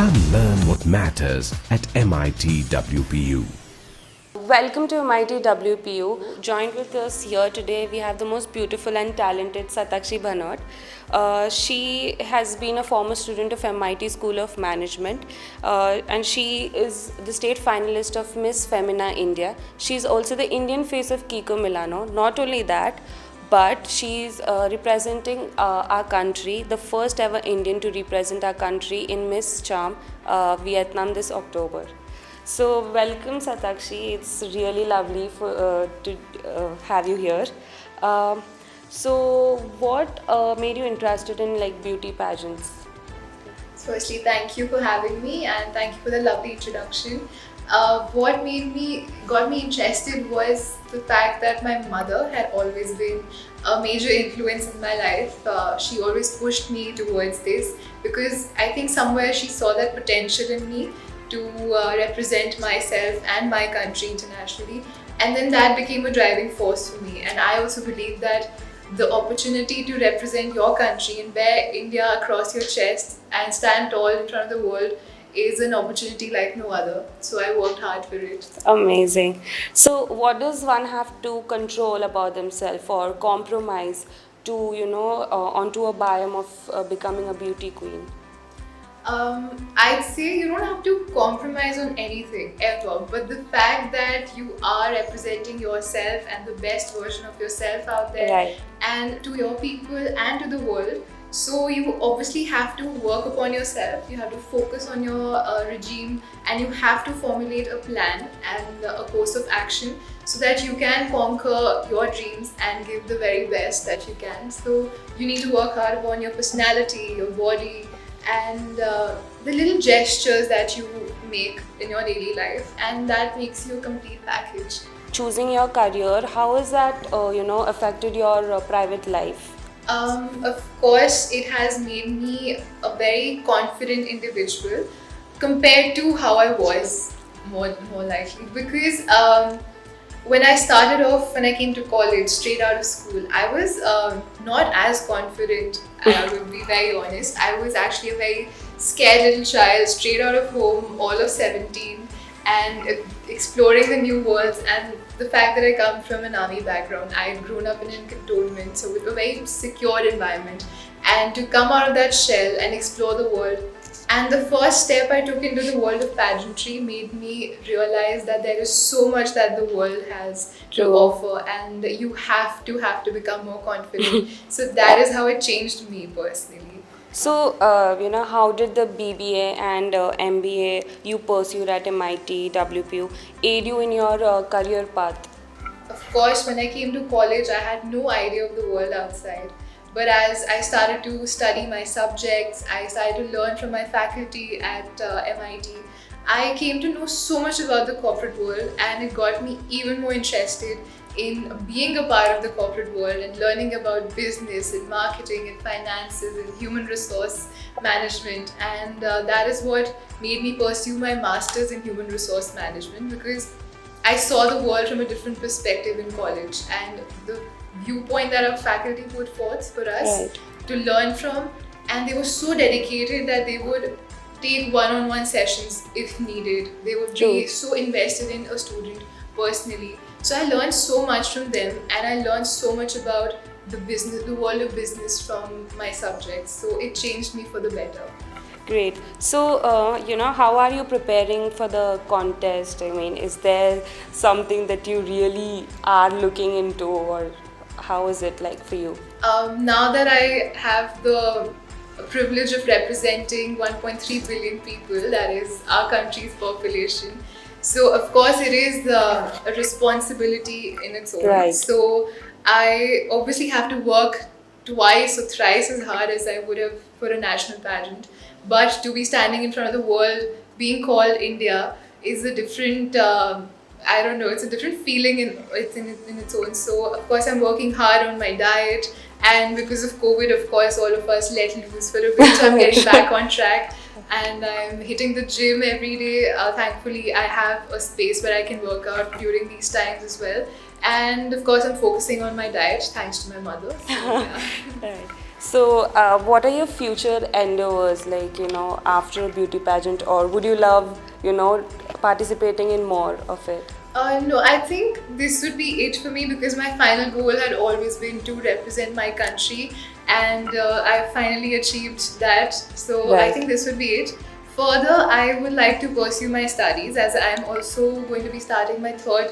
Come learn what matters at MIT WPU. Welcome to MIT WPU. Joined with us here today, we have the most beautiful and talented Satakshi Bhanot. She has been a former student of MIT School of Management, and she is the state finalist of Miss Femina India. She's also the Indian face of Kiko Milano. Not only that, but she's representing our country, the first ever Indian to represent our country in Miss Charm, Vietnam this October. So welcome Satakshi, it's really lovely to have you here. So what made you interested in like beauty pageants? Firstly, thank you for having me and thank you for the lovely introduction. What got me interested was the fact that my mother had always been a major influence in my life. She always pushed me towards this because I think somewhere she saw that potential in me to represent myself and my country internationally, and then that became a driving force for me. And I also believe that the opportunity to represent your country and wear India across your chest and stand tall in front of the world is an opportunity like no other. So I worked hard for it. Amazing. So what does one have to control about themselves or compromise to, onto a biome of becoming a beauty queen? I'd say you don't have to compromise on anything ever, but the fact that you are representing yourself and the best version of yourself out there, Right. and to your people and to the world, so you obviously have to work upon yourself, you have to focus on your regime, and you have to formulate a plan and a course of action so that you can conquer your dreams and give the very best that you can. So you need to work hard upon your personality, your body, and the little gestures that you make in your daily life, and that makes you a complete package. Choosing your career, how has that, affected your private life? Of course, it has made me a very confident individual compared to how I was, more likely, because when I came to college straight out of school, I was not as confident. I will be very honest. I was actually a very scared little child, straight out of home, all of 17, and exploring the new worlds. And the fact that I come from an army background, I had grown up in a cantonment, so with a very secure environment. And to come out of that shell and explore the world, and the first step I took into the world of pageantry made me realize that there is so much that the world has to True. offer, and you have to become more confident. So that is how it changed me personally. So, how did the BBA and MBA you pursued at MIT, WPU aid you in your career path? Of course, when I came to college, I had no idea of the world outside. But as I started to study my subjects, I started to learn from my faculty at MIT, I came to know so much about the corporate world, and it got me even more interested in being a part of the corporate world and learning about business and marketing and finances and human resource management. And that is what made me pursue my master's in human resource management, because I saw the world from a different perspective in college, and the viewpoint that our faculty put forth for us Right. to learn from, and they were so dedicated that they would take one-on-one sessions if needed. They would True. be so invested in a student personally. So I learned so much from them, and I learned so much about the world of business from my subjects. So it changed me for the better. Great. So, how are you preparing for the contest? I mean, is there something that you really are looking into, or how is it like for you? Now that I have the privilege of representing 1.3 billion people, that is our country's population, so of course it is a responsibility in its own. Right. So I obviously have to work twice or thrice as hard as I would have for a national pageant. But to be standing in front of the world, being called India, is a different, I don't know, it's a different feeling in its own. So of course I'm working hard on my diet, and because of COVID, of course, all of us let loose for a bit. So I'm getting back on track, and I'm hitting the gym every day. Thankfully, I have a space where I can work out during these times as well. And of course, I'm focusing on my diet thanks to my mother. So, yeah. Right. So, what are your future endeavors like, after a beauty pageant, or would you love, participating in more of it? No, I think this would be it for me because my final goal had always been to represent my country, and I finally achieved that. So I Right. think this would be it. Further, I would like to pursue my studies as I am also going to be starting my third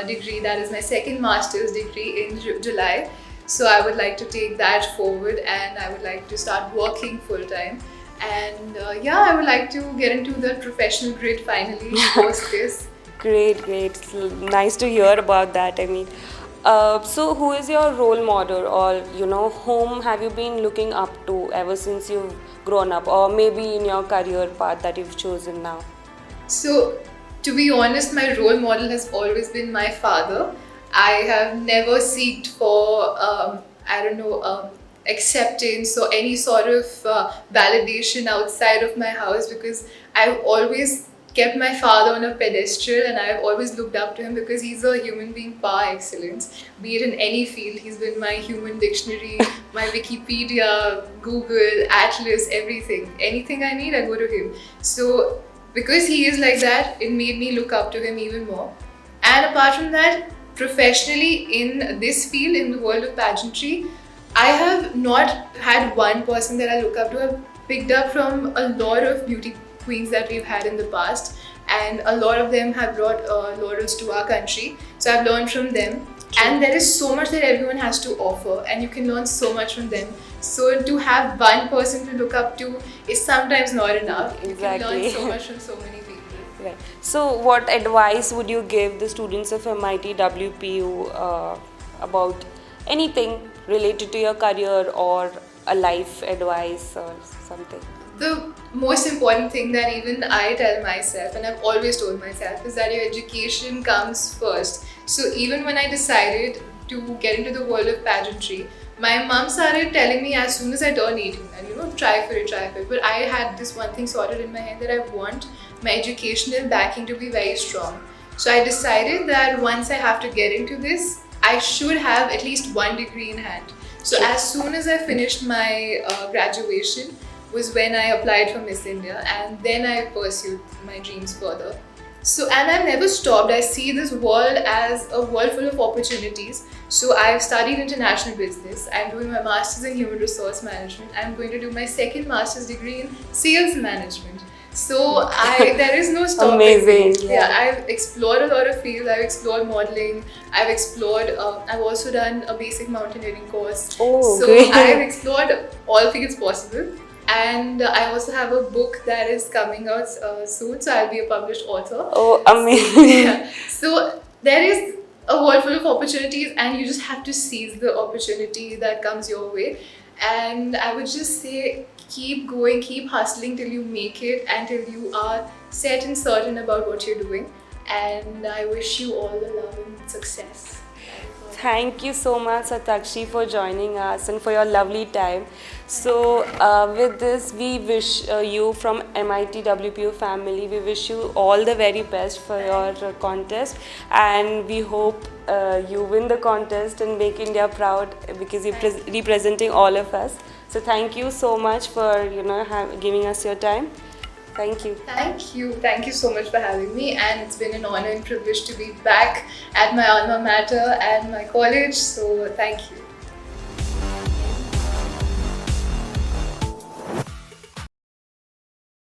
degree, that is my second master's degree in July. So I would like to take that forward and I would like to start working full time. And yeah, I would like to get into the professional grid finally post this. Great, great. Nice to hear about that. I mean, so who is your role model, or whom have you been looking up to ever since you've grown up, or maybe in your career path that you've chosen now? So, to be honest, my role model has always been my father. I have never sought for, I don't know, acceptance or any sort of validation outside of my house because I've always kept my father on a pedestal and I've always looked up to him because he's a human being par excellence. Be it in any field, he's been my human dictionary, my Wikipedia, Google, Atlas, everything. Anything I need, I go to him. So, because he is like that, it made me look up to him even more. And apart from that, professionally in this field, in the world of pageantry, I have not had one person that I look up to. I've picked up from a lot of beauty queens that we've had in the past, and a lot of them have brought laurels to our country. So I've learned from them. And there is so much that everyone has to offer, and you can learn so much from them. So to have one person to look up to is sometimes not enough. You can learn Exactly. so much from so many people. Right. So, what advice would you give the students of MIT WPU about anything related to your career, or a life advice or something? The most important thing that even I tell myself, and I've always told myself, is that your education comes first. So even when I decided to get into the world of pageantry, my mom started telling me as soon as I turned 18, and try for it, try for it. But I had this one thing sorted in my head that I want my educational backing to be very strong. So I decided that once I have to get into this, I should have at least one degree in hand. So as soon as I finished my graduation, was when I applied for Miss India, and then I pursued my dreams further. So, and I've never stopped. I see this world as a world full of opportunities. So I've studied international business. I'm doing my master's in human resource management. I'm going to do my second master's degree in sales management. So there is no stopping. Amazing. Yeah, I've explored a lot of fields. I've explored modeling. I've explored. I've also done a basic mountaineering course. Oh, so great. I've explored all fields possible. And I also have a book that is coming out soon, so I'll be a published author. Oh, amazing. Yeah. So there is a world full of opportunities, and you just have to seize the opportunity that comes your way. And I would just say, keep going, keep hustling till you make it, and till you are set and certain about what you're doing. And I wish you all the love and success. Thank you so much, Satakshi, for joining us and for your lovely time. So, with this, we wish you from MIT WPU family, we wish you all the very best for your contest, and we hope you win the contest and make India proud because you're representing all of us. So, thank you so much for giving us your time. Thank you. Thank you. Thank you so much for having me, and it's been an honor and privilege to be back at my alma mater and my college. So thank you.